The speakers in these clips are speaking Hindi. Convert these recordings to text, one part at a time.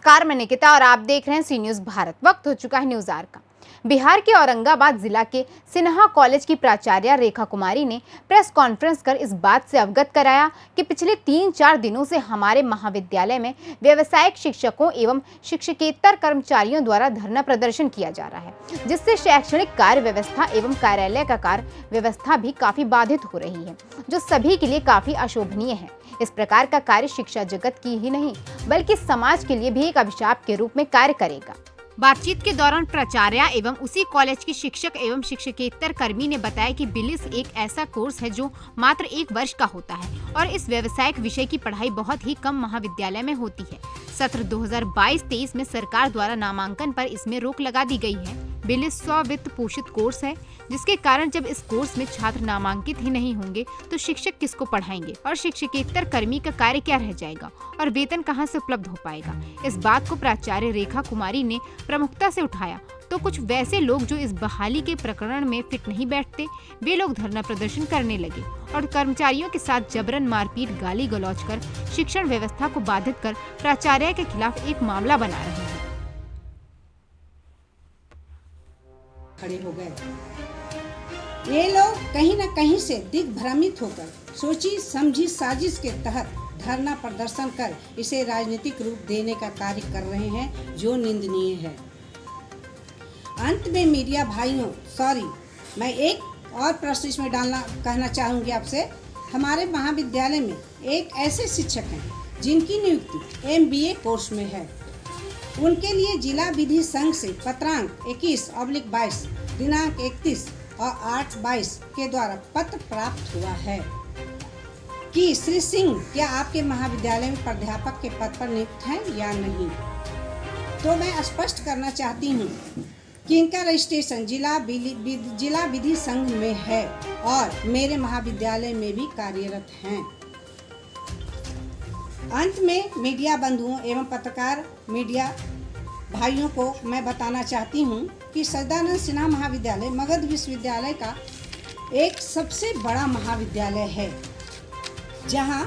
नमस्कार, मैं निकिता और आप देख रहे हैं सी न्यूज़ भारत। वक्त हो चुका है न्यूज़ आवर का। बिहार के औरंगाबाद जिला के सिन्हा कॉलेज की प्राचार्य रेखा कुमारी ने प्रेस कॉन्फ्रेंस कर इस बात से अवगत कराया कि पिछले 3-4 दिनों से हमारे महाविद्यालय में व्यावसायिक शिक्षकों एवं शिक्षकेतर कर्मचारियों द्वारा धरना प्रदर्शन किया जा रहा है, जिससे शैक्षणिक कार्य व्यवस्था एवं कार्यालय का कार्य व्यवस्था भी काफी बाधित हो रही है, जो सभी के लिए काफी अशोभनीय है। इस प्रकार का कार्य शिक्षा जगत की ही नहीं बल्कि समाज के लिए भी एक अभिशाप के रूप में कार्य करेगा। बातचीत के दौरान प्राचार्य एवं उसी कॉलेज के शिक्षक एवं शिक्षकेतर कर्मी ने बताया कि बिलिस एक ऐसा कोर्स है जो मात्र 1 वर्ष का होता है और इस व्यावसायिक विषय की पढ़ाई बहुत ही कम महाविद्यालय में होती है। सत्र 2022-23 में सरकार द्वारा नामांकन पर इसमें रोक लगा दी गई है। बिलिस स्व-वित्त पोषित कोर्स है, जिसके कारण जब इस कोर्स में छात्र नामांकित ही नहीं होंगे तो शिक्षक किसको पढ़ाएंगे और शिक्षकेतर कर्मी का कार्य क्या रह जाएगा और वेतन कहां से उपलब्ध हो पाएगा। इस बात को प्राचार्य रेखा कुमारी ने प्रमुखता से उठाया तो कुछ वैसे लोग जो इस बहाली के प्रकरण में फिट नहीं बैठते, वे लोग धरना प्रदर्शन करने लगे और कर्मचारियों के साथ जबरन मारपीट, गाली गलौज कर शिक्षण व्यवस्था को बाधित कर प्राचार्य के खिलाफ एक मामला बना रहे हैं। खड़े हो गए। ये लोग कहीं न कहीं से दिग्भ्रमित होकर सोची समझी साजिश के तहत धरना प्रदर्शन कर इसे राजनीतिक रूप देने का कार्य कर रहे हैं, जो निंदनीय है। अंत में मीडिया भाइयों, मैं एक और प्रश्न इसमें कहना चाहूँगी आपसे। हमारे महाविद्यालय में एक ऐसे शिक्षक हैं जिनकी नियुक्ति MBA कोर्स में है। उनके लिए जिला विधि संघ से पत्रांक 21/22 दिनांक 31 और 8/22 के द्वारा पत्र प्राप्त हुआ है कि श्री सिंह क्या आपके महाविद्यालय में प्राध्यापक के पद पर नियुक्त हैं या नहीं। तो मैं स्पष्ट करना चाहती हूँ कि इनका रजिस्ट्रेशन जिला विधि संघ में है और मेरे महाविद्यालय में भी कार्यरत हैं। अंत में मीडिया बंधुओं एवं पत्रकार मीडिया भाइयों को मैं बताना चाहती हूँ कि सच्चिदानंद सिन्हा महाविद्यालय मगध विश्वविद्यालय का एक सबसे बड़ा महाविद्यालय है, जहाँ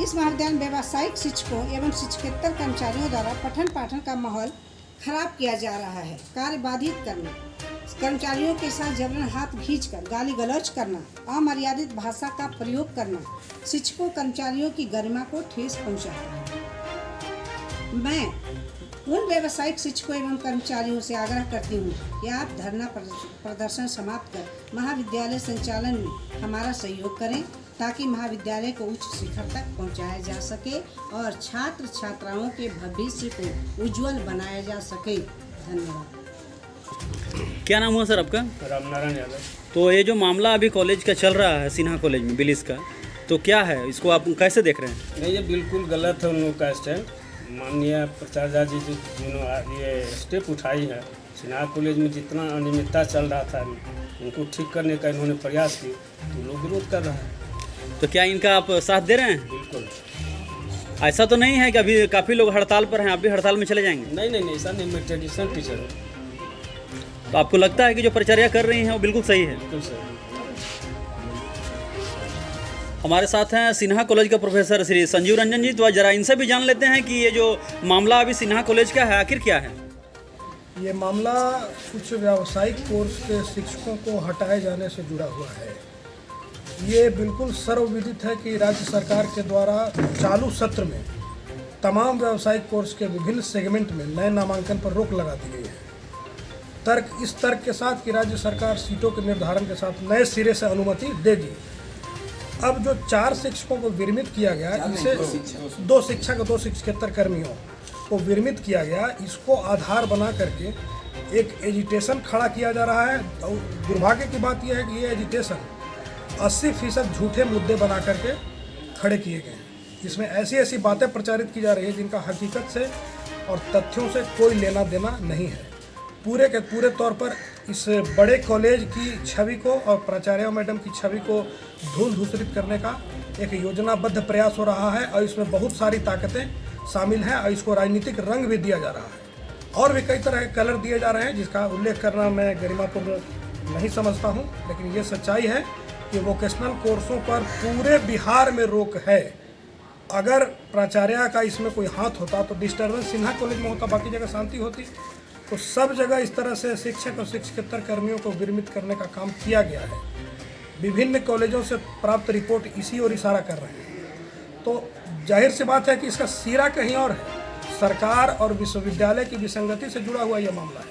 इस महाविद्यालय में व्यावसायिक शिक्षकों एवं शिक्षकेतर कर्मचारियों द्वारा पठन पाठन का माहौल खराब किया जा रहा है। कार्य बाधित करना, कर्मचारियों के साथ जबरन हाथ खींचकर गाली गलौज करना, अमर्यादित भाषा का प्रयोग करना शिक्षकों कर्मचारियों की गरिमा को ठेस पहुंचाता है। मैं उन व्यावसायिक शिक्षकों एवं कर्मचारियों से आग्रह करती हूँ कि आप धरना प्रदर्शन समाप्त कर महाविद्यालय संचालन में हमारा सहयोग करें, ताकि महाविद्यालय को उच्च शिखर तक पहुँचाया जा सके और छात्र छात्राओं के भविष्य को उज्जवल बनाया जा सके। धन्यवाद। क्या नाम हुआ सर आपका? रामनारायण यादव। तो ये जो मामला अभी कॉलेज का चल रहा है सिन्हा कॉलेज में बिलिस का, तो क्या है, इसको आप कैसे देख रहे हैं? नहीं, ये बिल्कुल गलत है उन लोगों का स्टैंड। माननीय प्राचार्य जी जिन्होंने ये स्टेप उठाई है, सिन्हा कॉलेज में जितना अनियमितता चल रहा था उनको ठीक करने का इन्होंने प्रयास की, तो लोग विरोध कर रहे हैं। तो क्या इनका आप साथ दे रहे हैं? बिल्कुल। ऐसा तो नहीं है कि अभी काफ़ी लोग हड़ताल पर हैं, आप भी हड़ताल में चले जाएंगे? नहीं, ऐसा नहीं। मैं ट्रेडिशनल टीचर हूँ। तो आपको लगता है कि जो प्राचार्य कर रही हैं वो बिल्कुल सही है? बिल्कुल सही। हमारे साथ हैं सिन्हा कॉलेज का प्रोफेसर श्री संजीव रंजन जी। तो जरा इनसे भी जान लेते हैं कि ये जो मामला अभी सिन्हा कॉलेज का है आखिर क्या है। ये मामला कुछ व्यावसायिक कोर्स के शिक्षकों को हटाए जाने से जुड़ा हुआ है। ये बिल्कुल सर्वविदित है कि राज्य सरकार के द्वारा चालू सत्र में तमाम व्यावसायिक कोर्स के विभिन्न सेगमेंट में नए नामांकन पर रोक लगा दी गई है। इस तर्क के साथ कि राज्य सरकार सीटों के निर्धारण के साथ नए सिरे से अनुमति देगी। अब जो 4 शिक्षकों को विरमित किया गया, इसे 2 शिक्षक 2 शिक्षकेतर कर्मियों को विरमित किया गया, इसको आधार बना करके एक एजिटेशन खड़ा किया जा रहा है। और दुर्भाग्य की बात यह है कि ये एजिटेशन 80% झूठे मुद्दे बना करके खड़े किए गए हैं। इसमें ऐसी बातें प्रचारित की जा रही है जिनका हकीकत से और तथ्यों से कोई लेना देना नहीं है। पूरे के पूरे तौर पर इस बड़े कॉलेज की छवि को और प्राचार्य मैडम की छवि को धूल धूसरित करने का एक योजनाबद्ध प्रयास हो रहा है और इसमें बहुत सारी ताकतें शामिल हैं और इसको राजनीतिक रंग भी दिया जा रहा है और भी कई तरह के कलर दिए जा रहे हैं, जिसका उल्लेख करना मैं गरिमापूर्ण नहीं समझता हूं। लेकिन ये सच्चाई है कि वोकेशनल कोर्सों पर पूरे बिहार में रोक है अगर प्राचार्य का इसमें कोई हाथ होता तो डिस्टर्बेंस सिन्हा कॉलेज में होता, बाकी जगह शांति होती। तो सब जगह इस तरह से शिक्षक और शिक्षकेतर कर्मियों को विरमित करने का काम किया गया है। विभिन्न कॉलेजों से प्राप्त रिपोर्ट इसी ओर इशारा कर रहे हैं। तो जाहिर सी बात है कि इसका सिरा कहीं और है। सरकार और विश्वविद्यालय की विसंगति से जुड़ा हुआ यह मामला है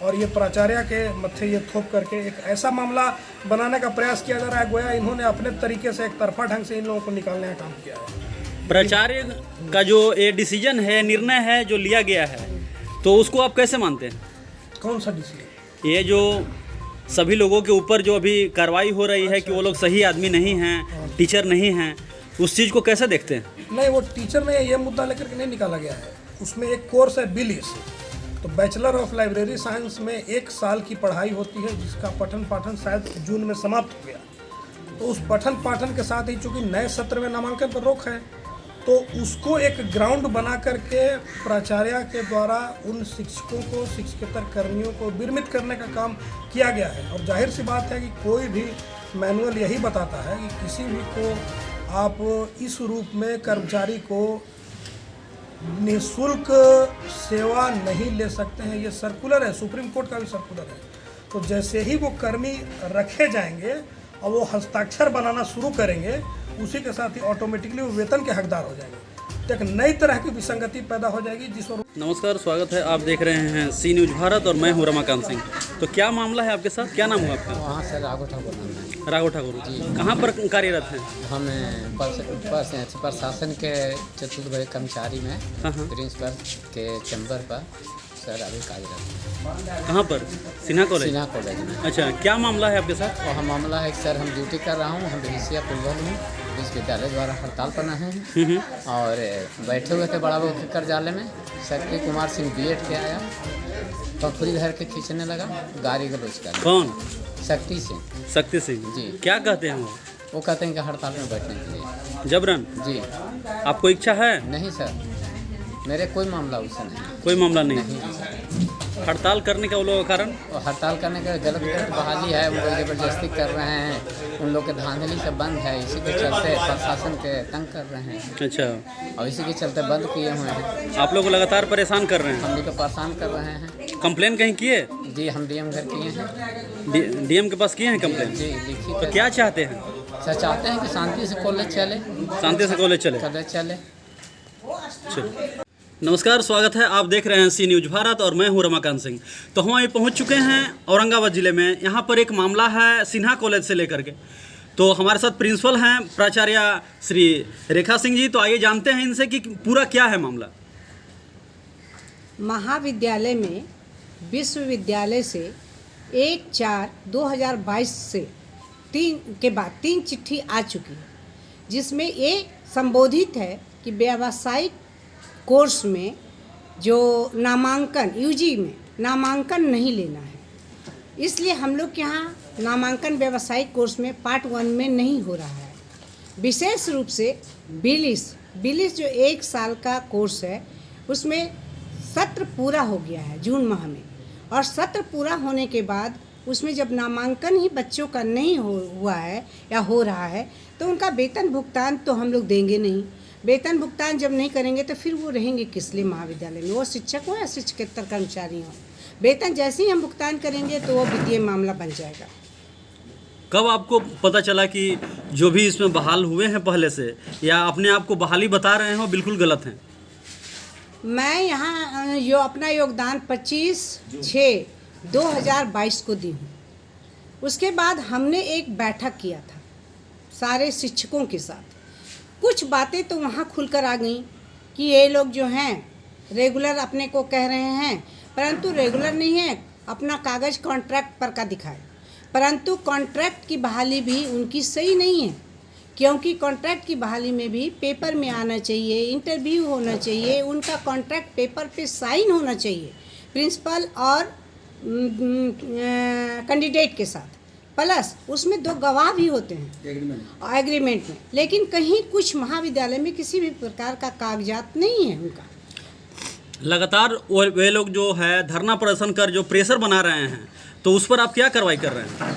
और ये प्राचार्य के मत्थे ये थोप करके एक ऐसा मामला बनाने का प्रयास किया जा रहा है, गोया इन्होंने अपने तरीके से एक तरफा ढंग से इन लोगों को निकालने का काम किया है। प्राचार्य का जो ये डिसीजन है, निर्णय है जो लिया गया है, तो उसको आप कैसे मानते हैं? कौन सा डिसीजन? ये जो सभी लोगों के ऊपर जो अभी कार्रवाई हो रही है कि वो लोग सही आदमी नहीं हैं, टीचर नहीं हैं, उस चीज़ को कैसे देखते हैं? नहीं, वो टीचर में ये मुद्दा लेकर के नहीं निकाला गया है। उसमें एक कोर्स है बिलिस, तो बैचलर ऑफ लाइब्रेरी साइंस में 1 साल की पढ़ाई होती है, जिसका पठन पाठन शायद जून में समाप्त हो गया। तो उस पठन पाठन के साथ ही चूँकि नए सत्र में नामांकन पर रोक है, तो उसको एक ग्राउंड बना करके प्राचार्य के द्वारा उन शिक्षकों को, शिक्षकेतर कर्मियों को विरमित करने का काम किया गया है। और जाहिर सी बात है कि कोई भी मैनुअल यही बताता है कि किसी भी को आप इस रूप में कर्मचारी को निःशुल्क सेवा नहीं ले सकते हैं। ये सर्कुलर है, सुप्रीम कोर्ट का भी सर्कुलर है। तो जैसे ही वो कर्मी रखे जाएंगे और वो हस्ताक्षर बनाना शुरू करेंगे, उसी के साथ ही ऑटोमेटिकली वो वेतन के हकदार हो जाएंगे। तो एक नई तरह की विसंगति पैदा हो जाएगी जिस और। नमस्कार, स्वागत है। आप देख रहे हैं सी न्यूज़ भारत और मैं हूं रमाकांत सिंह। तो क्या मामला है आपके साथ? क्या नाम हुआ आपका? वहाँ से राघव ठाकुर नाम है। राघव ठाकुर जी कहाँ पर कार्यरत हैं? हम प्रशासन के चतुर्थ कर्मचारी में प्रिंसिपल के चैम्बर पर सर अभी कार्यरत। कहाँ पर? सिन्हा कॉलेज? सिन्हा कॉलेज में। अच्छा, क्या मामला है आपके साथ? और हम मामला है कि सर हम ड्यूटी कर रहा हूँ, हम विषय पूर्वक हूँ, विश्वविद्यालय द्वारा हड़ताल पर हैं और बैठे हुए थे बड़ा बाबू के कार्यालय में। शक्ति कुमार सिंह B.Ed के आया, पखुरी धर के खींचने लगा, गाड़ी गलौज कर। कौन? शक्ति सिंह। शक्ति सिंह जी। क्या कहते हैं वो कहते हैं कि हड़ताल में बैठने के लिए। जबरन? जी। आपको इच्छा है? नहीं सर, मेरे कोई मामला उससे नहीं। कोई मामला नहीं। नहीं सर। हड़ताल करने का उन लोगों का कारण? और हड़ताल करने का गलत बहाली है, उन लोग ज़बरदस्ती कर रहे हैं, उन लोग के धांधली से बंद है, इसी के चलते प्रशासन के तंग कर रहे हैं। अच्छा, और इसी के चलते बंद किए हुए हैं। आप लोग को लगातार परेशान कर रहे हैं? हम लोग को परेशान कर रहे हैं। कंप्लेन कहीं किए? जी, हम DM घर किए हैं। DM के पास किए हैं कंप्लेन? जी, लिखी। तो क्या चाहते हैं? सर चाहते हैं कि शांति से कॉलेज चले, शांति से कॉलेज चले। चले। चलो। नमस्कार, स्वागत है। आप देख रहे हैं सी न्यूज़ भारत और मैं हूं रमाकांत सिंह। तो हम अभी पहुंच चुके हैं औरंगाबाद ज़िले में। यहाँ पर एक मामला है सिन्हा कॉलेज से लेकर के। तो हमारे साथ प्रिंसिपल हैं प्राचार्य श्री रेखा सिंह जी। तो आइए जानते हैं इनसे कि पूरा क्या है मामला। महाविद्यालय में विश्वविद्यालय से 1/4/2022 से 3 चिट्ठी आ चुकी है, जिसमें ये संबोधित है कि व्यावसायिक कोर्स में जो नामांकन UG में नामांकन नहीं लेना है, इसलिए हम लोग के यहाँ नामांकन व्यावसायिक कोर्स में पार्ट 1 में नहीं हो रहा है। विशेष रूप से बिलिस जो 1 साल का कोर्स है, उसमें सत्र पूरा हो गया है जून माह में, और सत्र पूरा होने के बाद उसमें जब नामांकन ही बच्चों का नहीं हुआ है या हो रहा है, तो उनका वेतन भुगतान तो हम लोग देंगे नहीं। वेतन भुगतान जब नहीं करेंगे तो फिर वो रहेंगे किस लिए महाविद्यालय में? वो शिक्षक हो या शिक्षकेतर कर्मचारी हो, वेतन जैसे ही हम भुगतान करेंगे तो वो वित्तीय मामला बन जाएगा। कब आपको पता चला कि जो भी इसमें बहाल हुए हैं पहले से या अपने आप को बहाली बता रहे हैं वो बिल्कुल गलत हैं? मैं यहाँ अपना योगदान 25/6/2022 को दी हूँ। उसके बाद हमने एक बैठक किया था सारे शिक्षकों के साथ। कुछ बातें तो वहाँ खुलकर आ गई कि ये लोग जो हैं रेगुलर अपने को कह रहे हैं, परंतु रेगुलर नहीं है, अपना कागज़ कॉन्ट्रैक्ट पर का दिखाए, परंतु कॉन्ट्रैक्ट की बहाली भी उनकी सही नहीं है, क्योंकि कॉन्ट्रैक्ट की बहाली में भी पेपर में आना चाहिए, इंटरव्यू होना चाहिए, उनका कॉन्ट्रैक्ट पेपर पे साइन होना चाहिए प्रिंसिपल और कैंडिडेट के साथ, प्लस उसमें 2 गवाह भी होते हैं एग्रीमेंट में। लेकिन कहीं कुछ महाविद्यालय में किसी भी प्रकार का कागजात नहीं है उनका। लगातार वे लोग जो है धरना प्रदर्शन कर जो प्रेशर बना रहे हैं, तो उस पर आप क्या कार्रवाई कर रहे हैं?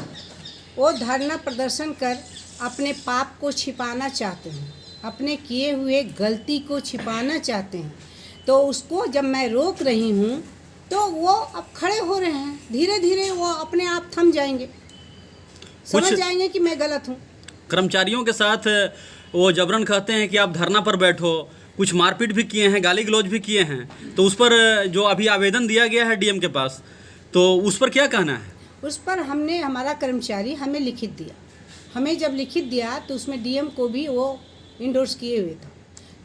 वो धरना प्रदर्शन कर अपने पाप को छिपाना चाहते हैं, अपने किए हुए गलती को छिपाना चाहते हैं, तो उसको जब मैं रोक रही हूँ तो वो अब खड़े हो रहे हैं। धीरे धीरे वो अपने आप थम जाएंगे, समझ जाएंगे कि मैं गलत हूँ। कर्मचारियों के साथ वो जबरन कहते हैं कि आप धरना पर बैठो, कुछ मारपीट भी किए हैं, गाली गलौज भी किए हैं, तो उस पर जो अभी आवेदन दिया गया है डीएम के पास, तो उस पर क्या कहना है? उस पर हमने, हमारा कर्मचारी हमें लिखित दिया। हमें जब लिखित दिया तो उसमें डीएम को भी वो इंडोर्स किए हुए था,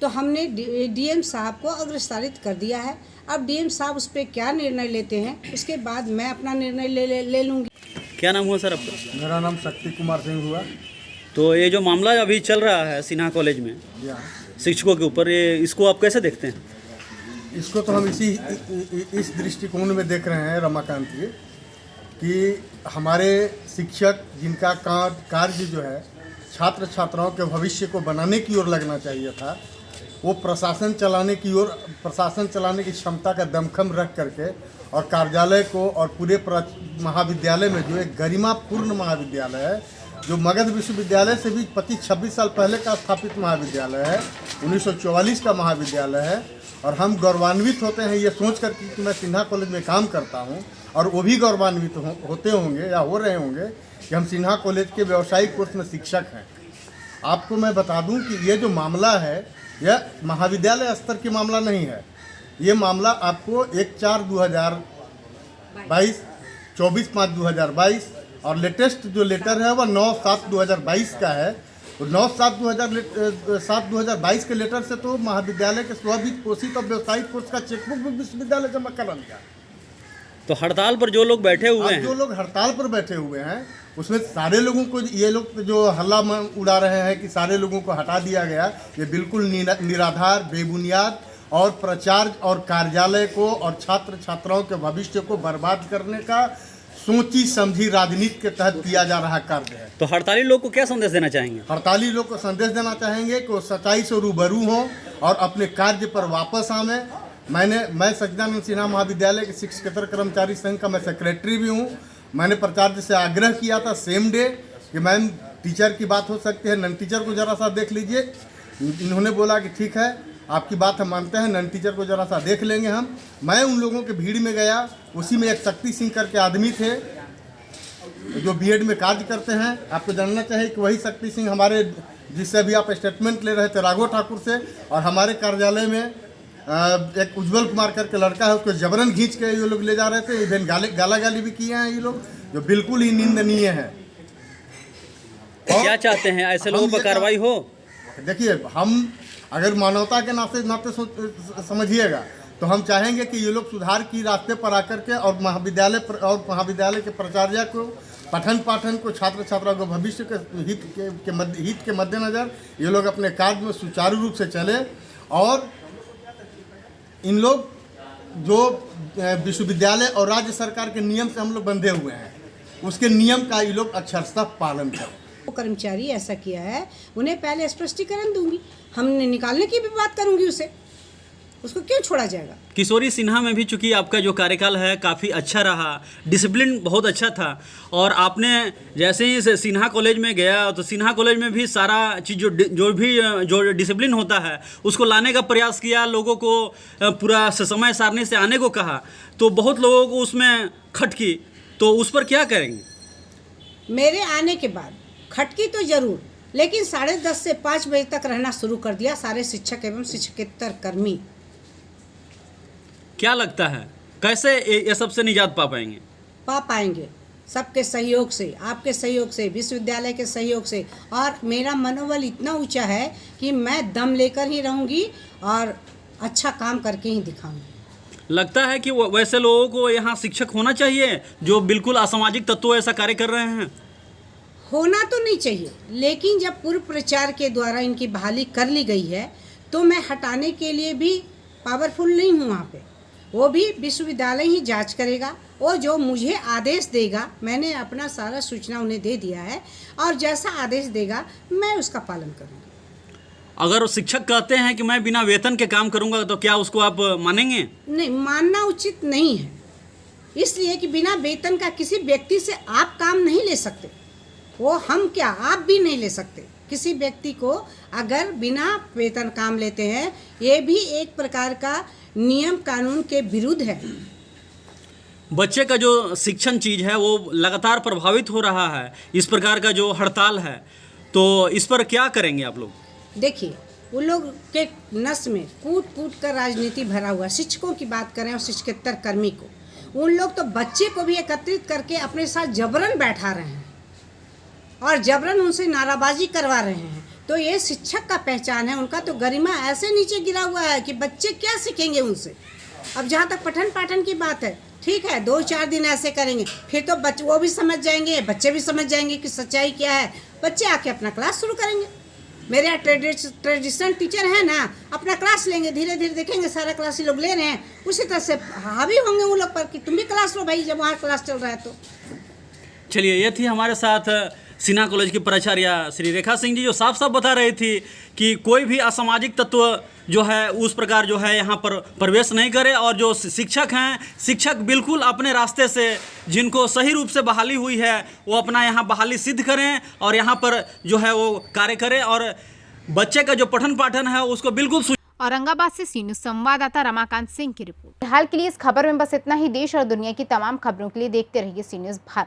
तो हमने डीएम साहब को अग्रसारित कर दिया है। अब डीएम साहब उस पर क्या निर्णय लेते हैं, उसके बाद मैं अपना निर्णय ले लूँगी। क्या नाम हुआ सर आपका? मेरा नाम शक्ति कुमार सिंह हुआ। तो ये जो मामला अभी चल रहा है सिन्हा कॉलेज में शिक्षकों के ऊपर, ये इसको आप कैसे देखते हैं? इसको तो हम इस दृष्टिकोण में देख रहे हैं रमाकांत जी, कि हमारे शिक्षक जिनका कार्य जो है छात्र छात्राओं के भविष्य को बनाने की ओर लगना चाहिए था, वो प्रशासन चलाने की क्षमता का दमखम रख करके और कार्यालय को और पूरे महाविद्यालय में, जो एक गरिमापूर्ण महाविद्यालय है, जो मगध विश्वविद्यालय से भी 25-26 साल पहले का स्थापित महाविद्यालय है, 1944 का महाविद्यालय है, और हम गौरवान्वित होते हैं ये सोच कर कि मैं सिन्हा कॉलेज में काम करता हूं, और वो भी गौरवान्वित होते होंगे या हो रहे होंगे कि हम सिन्हा कॉलेज के व्यावसायिक कोर्स में शिक्षक हैं। आपको मैं बता दूं कि ये जो मामला है यह महाविद्यालय स्तर की मामला नहीं है। ये मामला आपको 1/4/2022, 24/5/2022 और लेटेस्ट जो लेटर है वह 9/7/2022 का है। 9/7/2022 के लेटर से तो महाविद्यालय के स्ववित्त पोषित और व्यावसायिक कोर्स का चेकबुक भी विश्वविद्यालय जमा करा दिया। तो हड़ताल पर जो लोग बैठे हुए हैं, जो लोग हड़ताल पर बैठे हुए हैं, उसमें सारे लोगों को, ये लोग जो हल्ला उड़ा रहे हैं कि सारे लोगों को हटा दिया गया, ये बिल्कुल निराधार, बेबुनियाद और प्रचार और कार्यालय को और छात्र छात्राओं के भविष्य को बर्बाद करने का सोची समझी राजनीति के तहत किया जा रहा कार्य है। तो हड़ताली लोग को क्या संदेश देना चाहेंगे? हड़ताली लोग को संदेश देना चाहेंगे कि वो सच्चाई से रूबरू हों और अपने कार्य पर वापस आवें। मैं सच्चिदानंद सिन्हा महाविद्यालय के शिक्षकेतर कर्मचारी संघ का मैं सेक्रेटरी भी हूँ। मैंने प्राचार्य से आग्रह किया था सेम डे कि मैम टीचर की बात हो सकती है, नन टीचर को ज़रा सा देख लीजिए। इन्होंने बोला कि ठीक है, आपकी बात हम मानते हैं, नन टीचर को ज़रा सा देख लेंगे हम। मैं उन लोगों के भीड़ में गया, उसी में एक शक्ति सिंह करके आदमी थे जो बीएड में कार्य करते हैं। आपको जानना चाहिए कि वही शक्ति सिंह हमारे, जिससे अभी आप स्टेटमेंट ले रहे थे राघव ठाकुर से, और हमारे कार्यालय में एक उज्जवल कुमार करके लड़का है, उसको जबरन खींच के ये लोग ले जा रहे थे। इवन गाला गाली भी किए हैं ये लोग, जो बिल्कुल ही निंदनीय है। क्या चाहते हैं, ऐसे लोगों पर कार्रवाई हो? देखिए, हम अगर मानवता के नाते समझिएगा तो हम चाहेंगे कि ये लोग सुधार की रास्ते पर आकर के और महाविद्यालय के प्राचार्य को पठन पाठन को, छात्र छात्राओं को भविष्य के हित के मद्देनज़र ये लोग अपने कार्य में सुचारू रूप से चले। और इन लोग जो विश्वविद्यालय और राज्य सरकार के नियम से हम लोग बंधे हुए हैं, उसके नियम का ये लोग अक्षरशः पालन करें। कर्मचारी ऐसा किया है, उन्हें पहले स्पष्टीकरण दूंगी, हमने निकालने की भी बात करूंगी उसे, उसको क्यों छोड़ा जाएगा। किशोरी सिन्हा में भी चूंकि आपका जो कार्यकाल है काफ़ी अच्छा रहा, डिसिप्लिन बहुत अच्छा था, और आपने जैसे ही सिन्हा कॉलेज में गया तो सिन्हा कॉलेज में भी सारा चीज़ जो डिसिप्लिन होता है उसको लाने का प्रयास किया, लोगों को पूरा समय सारणी से आने को कहा, तो बहुत लोगों को उसमें खटकी, तो उस पर क्या करेंगे? मेरे आने के बाद खटकी तो जरूर, लेकिन 10:30 से 5 बजे तक रहना शुरू कर दिया सारे शिक्षक एवं शिक्षकेतर कर्मी। क्या लगता है कैसे ये सबसे निजात पा पाएंगे? सबके सहयोग से, आपके सहयोग से, विश्वविद्यालय के सहयोग से, और मेरा मनोबल इतना ऊंचा है कि मैं दम लेकर ही रहूंगी और अच्छा काम करके ही दिखाऊंगी। लगता है कि वैसे लोगों को यहाँ शिक्षक होना चाहिए जो बिल्कुल असामाजिक तत्वों ऐसा कार्य कर रहे हैं। होना तो नहीं चाहिए, लेकिन जब पूर्व प्रचार के द्वारा इनकी बहाली कर ली गई है तो मैं हटाने के लिए भी पावरफुल नहीं हूँ। वहाँ पे वो भी विश्वविद्यालय ही जांच करेगा, वो जो मुझे आदेश देगा, मैंने अपना सारा सूचना उन्हें दे दिया है, और जैसा आदेश देगा मैं उसका पालन करूँगी। अगर शिक्षक कहते हैं कि मैं बिना वेतन के काम करूँगा, तो क्या उसको आप मानेंगे? नहीं, मानना उचित नहीं है, इसलिए कि बिना वेतन का किसी व्यक्ति से आप काम नहीं ले सकते। वो हम क्या आप भी नहीं ले सकते। किसी व्यक्ति को अगर बिना वेतन काम लेते हैं, ये भी एक प्रकार का नियम कानून के विरुद्ध है। बच्चे का जो शिक्षण चीज़ है वो लगातार प्रभावित हो रहा है, इस प्रकार का जो हड़ताल है, तो इस पर क्या करेंगे आप लोग? देखिए, उन लोग के नस में कूट कूट कर राजनीति भरा हुआ। शिक्षकों की बात करें और शिक्षकेतर कर्मी को, उन लोग तो बच्चे को भी एकत्रित करके अपने साथ जबरन बैठा रहे हैं और जबरन उनसे नाराबाजी करवा रहे हैं। तो ये शिक्षक का पहचान है, उनका तो गरिमा ऐसे नीचे गिरा हुआ है कि बच्चे क्या सीखेंगे उनसे। अब जहाँ तक पठन पाठन की बात है, ठीक है, 2-4 दिन ऐसे करेंगे, फिर तो बच्चे वो भी समझ जाएंगे, बच्चे भी समझ जाएंगे कि सच्चाई क्या है। बच्चे आके अपना क्लास शुरू करेंगे। मेरे यहाँ ट्रेडिशनल टीचर है ना, अपना क्लास लेंगे, धीरे धीरे देखेंगे सारा क्लास ये लोग ले रहे हैं, उसी तरह से हावी होंगे उन लोग पर कि तुम भी क्लास लो भाई, जब वहाँ क्लास चल रहा है तो। चलिए, ये थी हमारे साथ सिन्हा कॉलेज की प्राचार्य श्री रेखा सिंह जी, जो साफ साफ बता रही थी कि कोई भी असामाजिक तत्व जो है उस प्रकार जो है यहाँ पर प्रवेश नहीं करे, और जो शिक्षक हैं, शिक्षक बिल्कुल अपने रास्ते से जिनको सही रूप से बहाली हुई है वो अपना यहाँ बहाली सिद्ध करें और यहाँ पर जो है वो कार्य करें, और बच्चे का जो पठन पाठन है उसको बिल्कुल। औरंगाबाद से सी न्यूज़ संवाददाता रमाकांत सिंह की रिपोर्ट। फिलहाल के लिए इस खबर में बस इतना ही। देश और दुनिया की तमाम खबरों के लिए देखते रहिए सी न्यूज़ भारत।